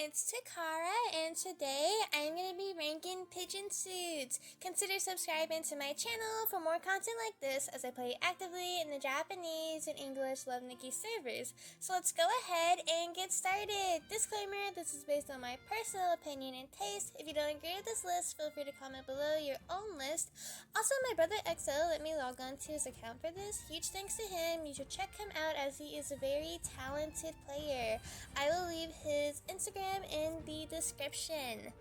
it's Takara, and today I'm going to be ranking Pigeon suits. Consider subscribing to my channel for more content like this as I play actively in the Japanese and English Lovenikki servers. So let's go ahead and get started. Disclaimer, this is based on my personal opinion and taste. If you don't agree with this list, feel free to comment below your own list. Also, my brother XO let me log on to his account for this. Huge thanks to him. You should check him out as he is a very talented player. I will leave his Instagram in the description.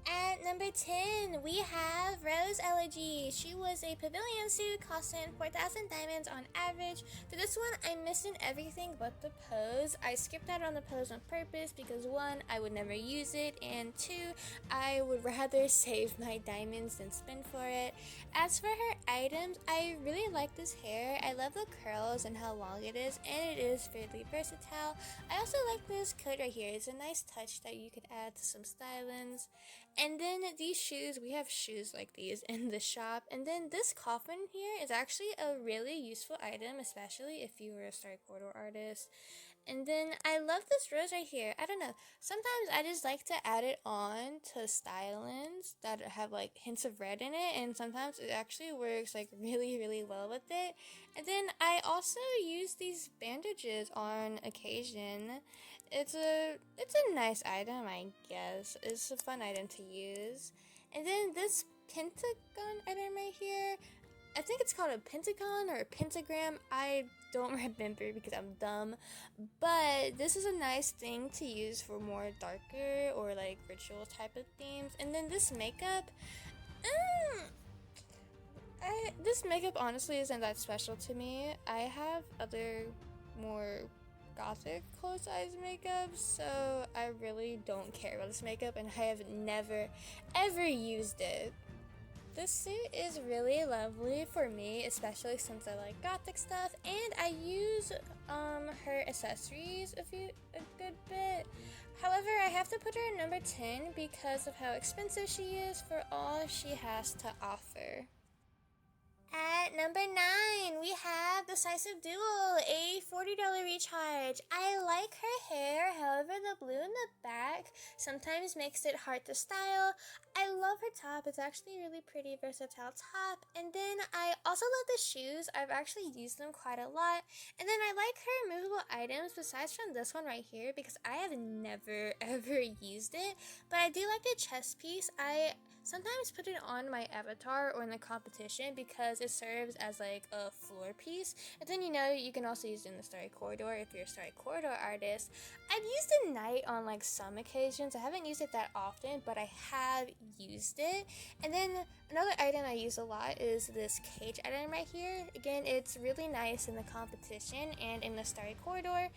At number 10, we have Rose Elegy. She was a pavilion suit costing 4,000 diamonds on average. For this one, I'm missing everything but the pose. I skipped out on the pose on purpose because 1, I would never use it, and 2, I would rather save my diamonds than spend for it. As for her items, I really like this hair. I love the curls and how long it is, and it is fairly versatile. I also like this coat right here. It's a nice touch that you could add to some stylings. And then these shoes, we have shoes like these in the shop. And then this coffin here is actually a really useful item, especially if you were a Star Corridor artist. And then I love this rose right here. I don't know, sometimes I just like to add it on to stylings that have like hints of red in it, and sometimes it actually works like really well with it. And then I also use these bandages on occasion. It's a nice item, I guess. It's a fun item to use. And then this pentagon item right here, I think it's called a pentagon or a pentagram. I don't remember because I'm dumb, but this is a nice thing to use for more darker or like ritual type of themes. And then this makeup, this makeup honestly isn't that special to me. I have other more gothic close eyes makeup, so I really don't care about this makeup, and I have never ever used it. This suit is really lovely for me, especially since I like gothic stuff, and I use her accessories a good bit. However, I have to put her at number 10 because of how expensive she is for all she has to offer. At number 9, we have Decisive Duel, a $40 recharge. I like her hair, however the blue in the back sometimes makes it hard to style. I love her top, it's actually a really pretty versatile top. And then I also love the shoes, I've actually used them quite a lot. And then I like her removable items besides from this one right here because I have never ever used it. But I do like the chest piece. I sometimes put it on my avatar or in the competition because it serves as like a floor piece. And then you can also use it in the Starry Corridor if you're a Starry Corridor artist. I've used it at night on like some occasions. I haven't used it that often, but I have used it. And then another item I use a lot is this cage item right here. Again, it's really nice in the competition and in the Starry Corridor.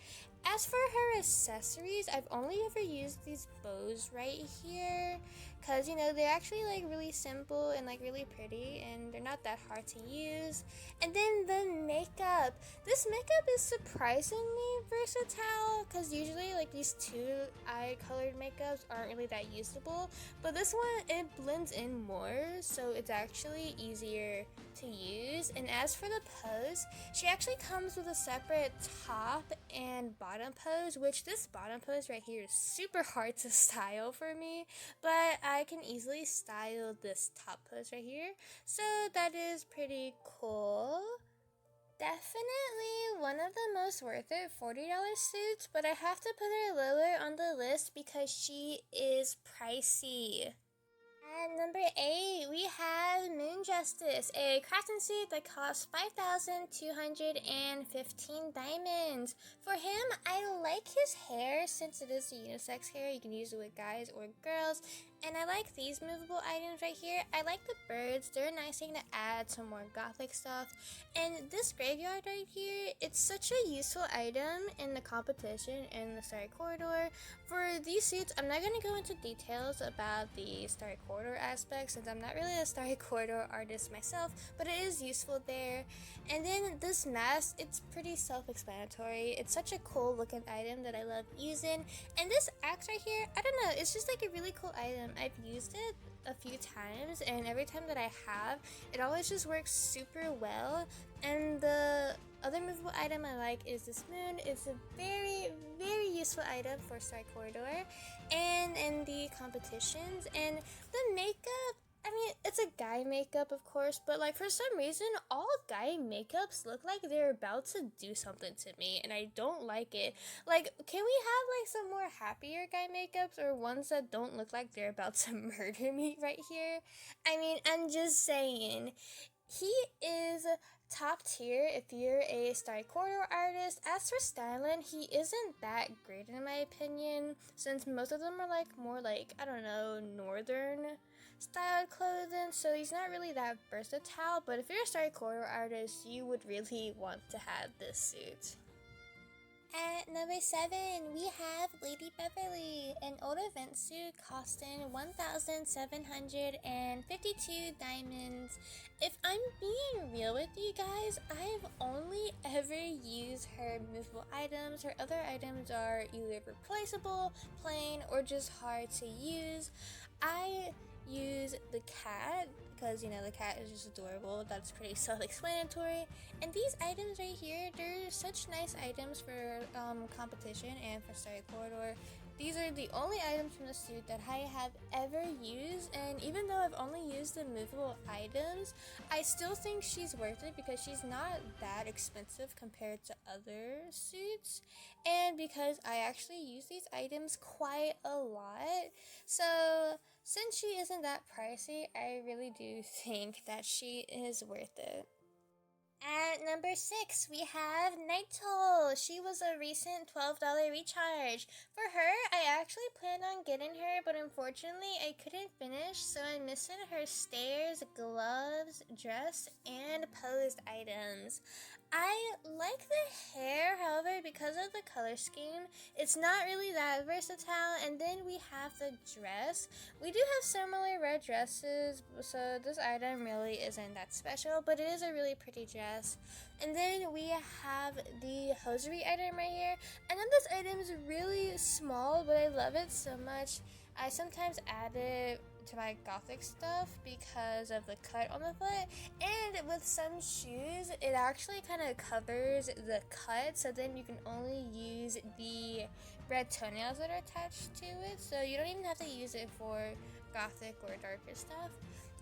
As for her accessories, I've only ever used these bows right here because they're actually like really simple and like really pretty, and they're not that hard to use. And then the makeup. This makeup is surprisingly versatile because usually like these two eye colored makeups aren't really that usable, but this one, it blends in more, so it's actually easier to use. And as for the pose, she actually comes with a separate top and bottom pose, which this bottom pose right here is super hard to style for me, but I can easily style this top pose right here, so that is pretty cool. Definitely one of the most worth it $40 suits, but I have to put her lower on the list because she is pricey. At number 8, we have Moon Justice, a crafting suit that costs 5,215 diamonds. For him, I like his hair since it is a unisex hair. You can use it with guys or girls. And I like these movable items right here. I like the birds. They're a nice thing to add some more gothic stuff. And this graveyard right here, it's such a useful item in the competition and the Starry Corridor. For these suits, I'm not going to go into details about the Starry Corridor aspect since I'm not really a Starry Corridor artist myself, but it is useful there. And then this mask, it's pretty self-explanatory. It's such a cool looking item that I love using. And this axe right here, I don't know, it's just like a really cool item. I've used it a few times, and every time that I have, it always just works super well. And the Other movable item I like is this moon. It's a very, very useful item for Star Corridor and in the competitions. And the makeup, I mean, it's a guy makeup, of course, but like for some reason, all guy makeups look like they're about to do something to me, and I don't like it. Like, can we have like some more happier guy makeups or ones that don't look like they're about to murder me right here? I mean, I'm just saying. He is top tier if you're a Star Corridor artist. As for styling, he isn't that great in my opinion, since most of them are like more like, I don't know, northern styled clothing, so he's not really that versatile. But if you're a Star Corridor artist, you would really want to have this suit. At number 7, we have Lady Beverly, an old event suit costing 1,752 diamonds. If I'm being real with you guys, I've only ever used her movable items. Her other items are either replaceable, plain, or just hard to use. I use the cat because, you know, the cat is just adorable. That's pretty self-explanatory. And these items right here, they're such nice items for competition and for Star Corridor. These are the only items from the suit that I have ever used, and even though I've only used the movable items, I still think she's worth it because she's not that expensive compared to other suits, and because I actually use these items quite a lot. So since she isn't that pricey, I really do think that she is worth it. At number 6, we have Nightoll. She was a recent $12 recharge. For her, I actually planned on getting her, but unfortunately I couldn't finish, so I'm missing her stairs, gloves, dress, and posed items. I like the hair, however, because of the color scheme, it's not really that versatile. And then we have the dress. We do have similar red dresses, so this item really isn't that special, but it is a really pretty dress. And then we have the hosiery item right here. I know this item is really small, but I love it so much. I sometimes add it to my gothic stuff because of the cut on the foot, and with some shoes it actually kind of covers the cut, so then you can only use the red toenails that are attached to it, so you don't even have to use it for gothic or darker stuff.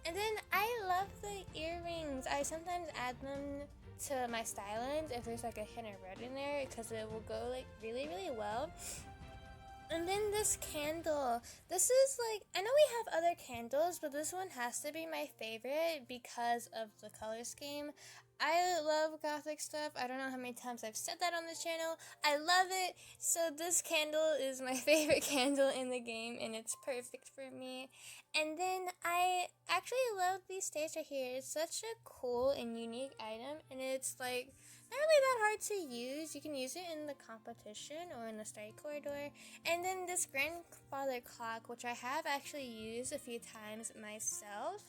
And then I love the earrings. I sometimes add them to my stylings if there's like a hint of red in there, because it will go like really well. And then this candle. This is like, I know we have other candles, but this one has to be my favorite because of the color scheme. I love gothic stuff. I don't know how many times I've said that on this channel. I love it. So this candle is my favorite candle in the game, and it's perfect for me. And then I actually love these stays right here. It's such a cool and unique item, and it's like not really that hard to use. You can use it in the competition or in the Star Corridor. And then this grandfather clock, which I have actually used a few times myself.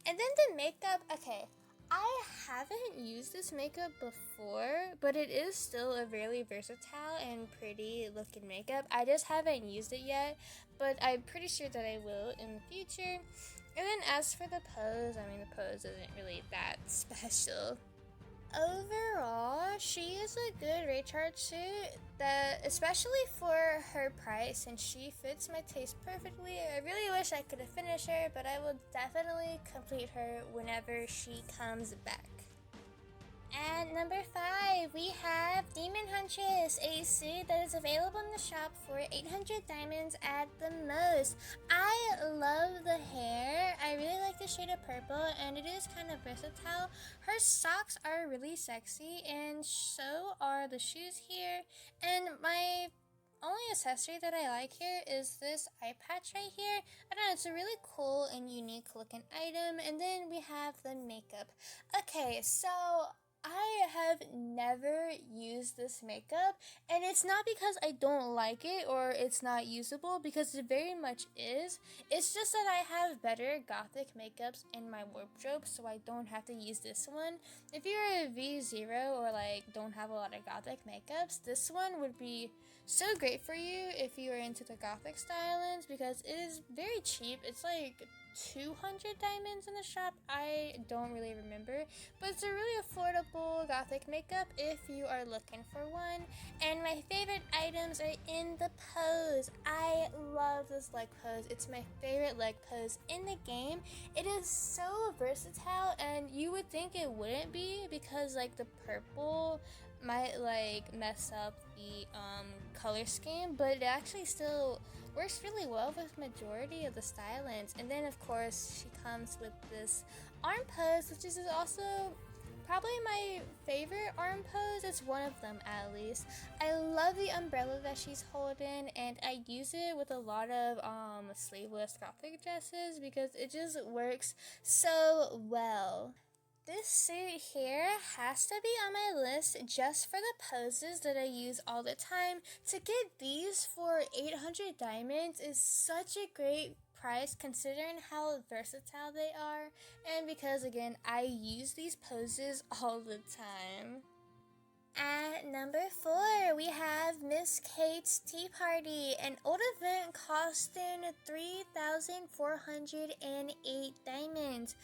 And then the makeup, okay, I haven't used this makeup before, but it is still a really versatile and pretty looking makeup. I just haven't used it yet, but I'm pretty sure that I will in the future. And then as for the pose, I mean, the pose isn't really that special. Overall, she is a good recharge suit that, especially for her price, and she fits my taste perfectly. I really wish I could have finished her, but I will definitely complete her whenever she comes back. At number 5, we have Demon Hunches, a suit that is available in the shop for 800 diamonds at the most. I love the hair. I really like the shade of purple, and it is kind of versatile. Her socks are really sexy, and so are the shoes here. And my only accessory that I like here is this eye patch right here. I don't know, it's a really cool and unique looking item. And then we have the makeup. Okay, so I have never used this makeup, and it's not because I don't like it or it's not usable, because it very much is. It's just that I have better gothic makeups in my wardrobe, so I don't have to use this one. If you're a V0 or like don't have a lot of gothic makeups, this one would be So great for you if you are into the gothic stylings because it is very cheap. It's like 200 diamonds in the shop. I don't really remember, but it's a really affordable gothic makeup if you are looking for one. And my favorite items are in the pose. I love this leg pose. It's my favorite leg pose in the game. It is so versatile, and you would think it wouldn't be because like the purple might like mess up the color scheme, but it actually still works really well with majority of the stylings. And then of course she comes with this arm pose, which is also probably my favorite arm pose. It's one of them at least. I love the umbrella that she's holding, and I use it with a lot of sleeveless gothic dresses because it just works so well. This suit here has to be on my list just for the poses that I use all the time. To get these for 800 diamonds is such a great price considering how versatile they are, and because again I use these poses all the time. At number 4, we have Miss Kate's Tea Party, an old event costing 3,408 diamonds.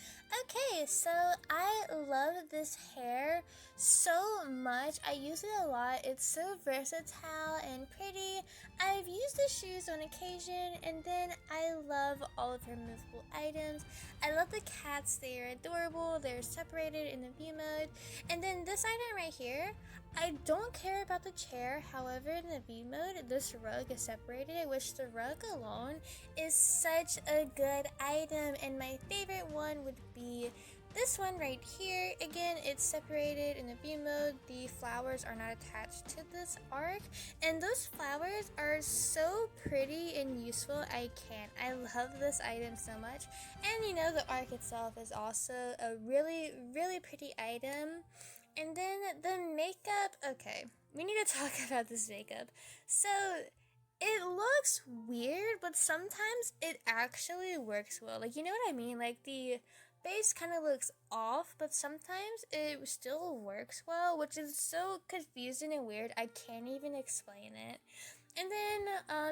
Okay, so I love this hair so much. I use it a lot. It's so versatile and pretty. I've used the shoes on occasion, and then I love all of her movable items. I love the cats. They are adorable. They're separated in the view mode. And then this item right here, I don't care about the chair. However, in the V mode, this rug is separated, which the rug alone is such a good item. And my favorite one would be this one right here. Again, it's separated in the V mode. The flowers are not attached to this arc, and those flowers are so pretty and useful. I love this item so much. And you know, the arc itself is also a really, really pretty item. And then the makeup, okay, we need to talk about this makeup. So, it looks weird, but sometimes it actually works well. Like, you know what I mean? Like, the base kind of looks off, but sometimes it still works well, which is so confusing and weird, I can't even explain it. And then,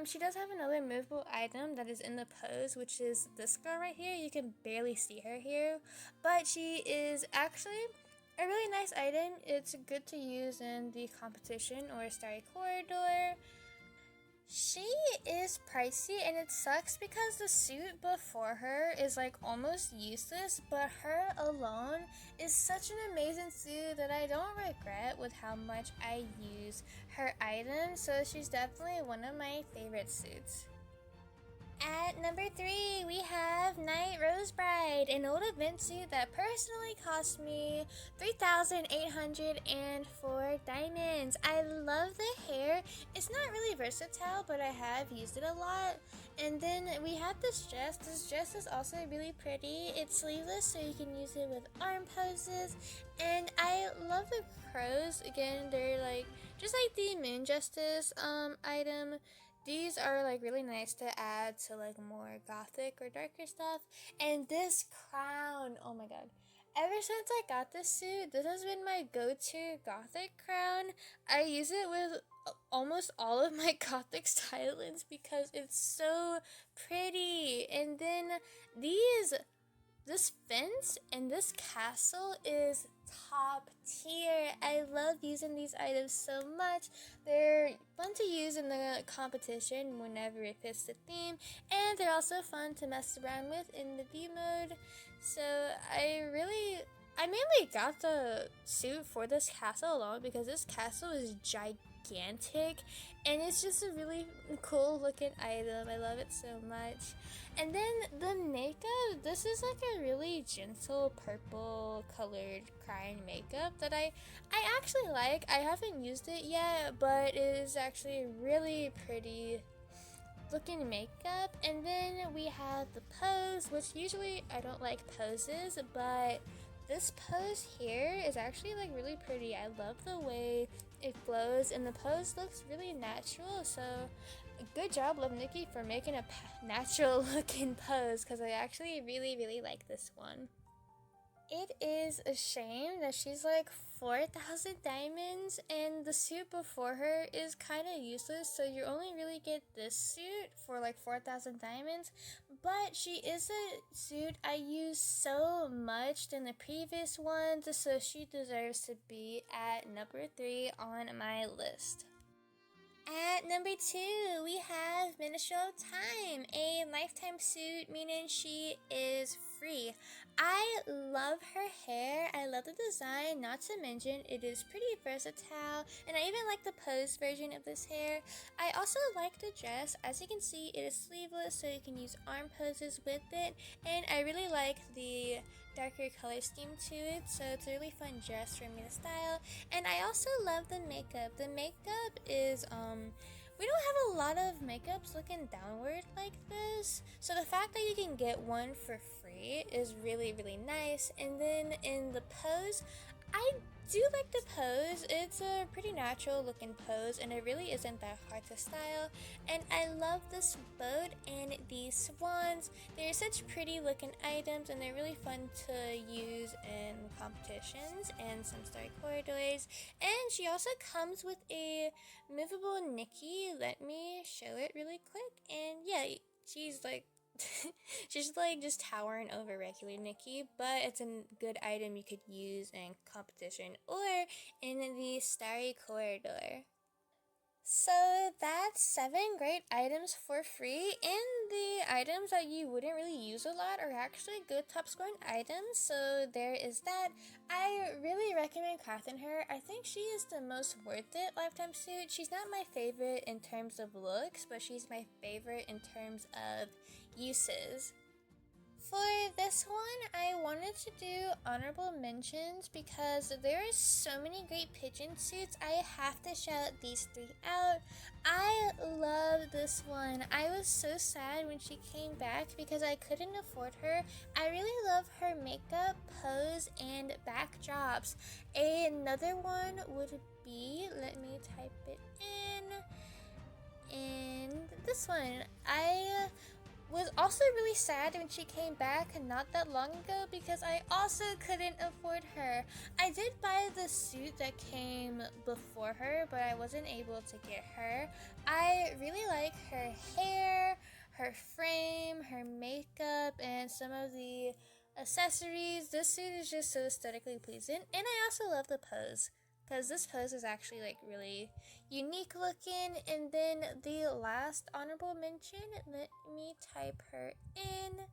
she does have another movable item that is in the pose, which is this girl right here. You can barely see her here, but she is actually a really nice item. It's good to use in the competition or starry corridor. She is pricey, and it sucks because the suit before her is like almost useless, but her alone is such an amazing suit that I don't regret with how much I use her item. So she's definitely one of my favorite suits. At number 3, we have Night Rose Bride, an old event suit that personally cost me 3,804 diamonds. I love the hair. It's not really versatile, but I have used it a lot. And then we have this dress. This dress is also really pretty. It's sleeveless, so you can use it with arm poses. And I love the crows. Again, they're like just like the Moon Justice item. These are like really nice to add to like more gothic or darker stuff. And this crown, oh my god. Ever since I got this suit, this has been my go-to gothic crown. I use it with almost all of my gothic stylings because it's so pretty. And then this fence and this castle is top tier. I love using these items so much. They're fun to use in the competition whenever it fits the theme, and they're also fun to mess around with in the V mode. So I mainly got the suit for this castle alone because this castle is gigantic and it's just a really cool looking item. I love it so much. And then the makeup, this is like a really gentle purple colored crayon makeup that I actually like. I haven't used it yet, but it is actually really pretty looking makeup. And then we have the pose, which usually I don't like poses, but this pose here is actually like really pretty. I love the way it flows, and the pose looks really natural. So good job, Lovenikki, for making a natural looking pose, because I actually really like this one. It is a shame that she's like 4,000 diamonds and the suit before her is kind of useless, so you only really get this suit for like 4,000 diamonds, but she is a suit I use so much than the previous ones, so she deserves to be at number 3 on my list. At number 2, we have Minstrel Time, a lifetime suit, meaning she is free. I love her hair, I love the design, not to mention it is pretty versatile, and I even like the pose version of this hair. I also like the dress. As you can see, it is sleeveless, so you can use arm poses with it, and I really like the darker color scheme to it, so it's a really fun dress for me to style. And I also love the makeup. The makeup is we don't have a lot of makeups looking downward like this, so the fact that you can get one for free is really nice. And then in the pose, I do like the pose. It's a pretty natural looking pose and it really isn't that hard to style, and I love this boat and these swans. They're such pretty looking items and they're really fun to use in competitions and some story corridors. And she also comes with a movable Nikki. Let me show it really quick, and yeah, she's like she's like just towering over regular Nikki, but it's a good item you could use in competition or in the starry corridor. So that's 7 great items for free, and the items that you wouldn't really use a lot are actually good top scoring items, so there is that. I really recommend crafting her. I think she is the most worth it lifetime suit. She's not my favorite in terms of looks, but she's my favorite in terms of uses. For this one, I wanted to do honorable mentions because there are so many great pigeon suits. I have to shout these 3 out. I love this one. I was so sad when she came back because I couldn't afford her. I really love her makeup, pose, and backdrops. Another one would be, let me type it in, and this one. I was also really sad when she came back not that long ago because I also couldn't afford her. I did buy the suit that came before her, but I wasn't able to get her. I really like her hair, her frame, her makeup, and some of the accessories. This suit is just so aesthetically pleasing, and I also love the pose, because this pose is actually like really unique looking. And then the last honorable mention, let me type her in,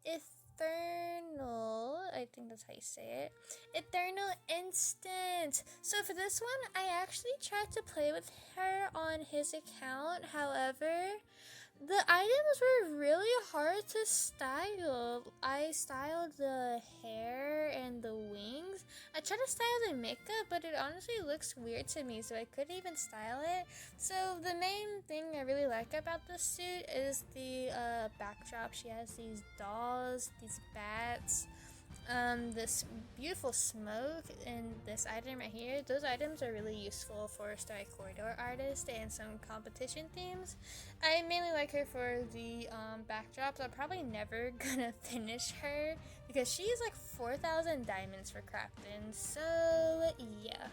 Eternal, I think that's how you say it, Eternal Instant. So for this one, I actually tried to play with her on his account, however, the items were really hard to style. I styled the hair and the wings. I tried to style the makeup, but it honestly looks weird to me, so I couldn't even style it. So the main thing I really like about this suit is the backdrop. She has these dolls, these bats, this beautiful smoke, and this item right here. Those items are really useful for Starry Corridor artists and some competition themes. I mainly like her for the backdrops. I'm probably never gonna finish her because she is like 4,000 diamonds for crafting, so yeah.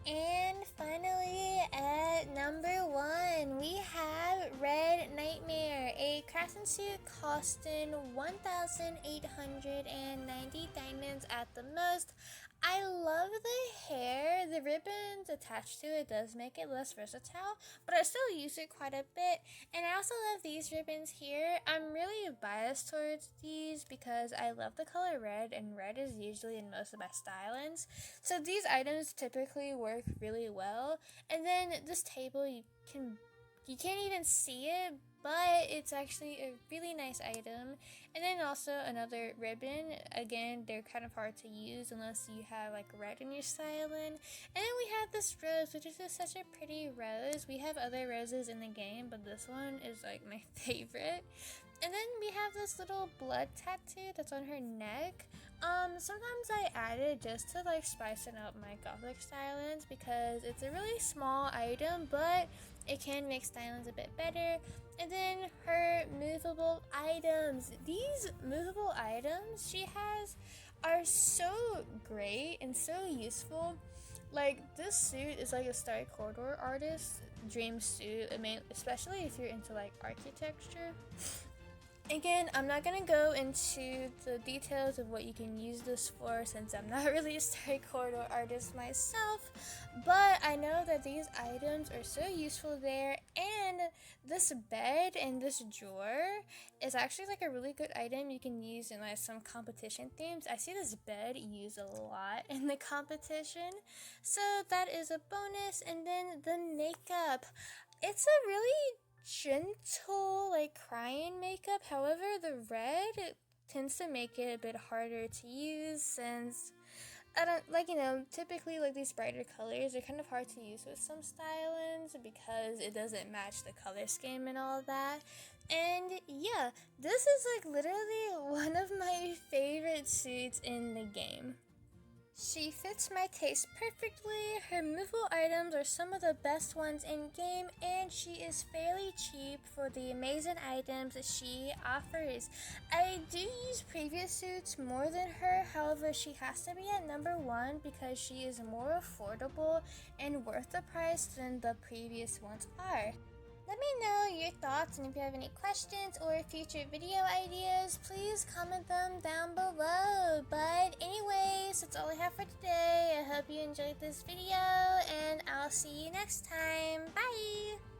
And finally, at number 1, we have Red Nightmare, a crafting suit costing 1,890 diamonds at the most. I love the hair. The ribbons attached to it does make it less versatile, but I still use it quite a bit. And I also love these ribbons here. I'm really biased towards these because I love the color red, and red is usually in most of my stylings. So these items typically work really well. And then this table, you can't even see it, but it's actually a really nice item. And then also another ribbon. Again, they're kind of hard to use unless you have like red in your styling. And then we have this rose, which is just such a pretty rose. We have other roses in the game, but this one is like my favorite. And then we have this little blood tattoo that's on her neck. Sometimes I add it just to like spicing up my gothic stylings because it's a really small item, but it can make stylings a bit better. And then her movable items. These movable items she has are so great and so useful. Like, this suit is like a Star Corridor artist dream suit. I mean, especially if you're into like architecture. Again, I'm not gonna go into the details of what you can use this for since I'm not really a Star Corridor artist myself, but I know that these items are so useful there, and this bed and this drawer is actually like a really good item you can use in like some competition themes. I see this bed used a lot in the competition, so that is a bonus. And then the makeup, it's a really gentle, like, crying makeup. However, the red tends to make it a bit harder to use since I don't like, typically like these brighter colors are kind of hard to use with some stylings because it doesn't match the color scheme and all of that. And yeah, this is like literally one of my favorite suits in the game. She fits my taste perfectly, her movable items are some of the best ones in game, and she is fairly cheap for the amazing items that she offers. I do use previous suits more than her, however she has to be at number 1 because she is more affordable and worth the price than the previous ones are. Let me know your thoughts, and if you have any questions or future video ideas, please comment them down below. But anyways, that's all I have for today. I hope you enjoyed this video, and I'll see you next time. Bye!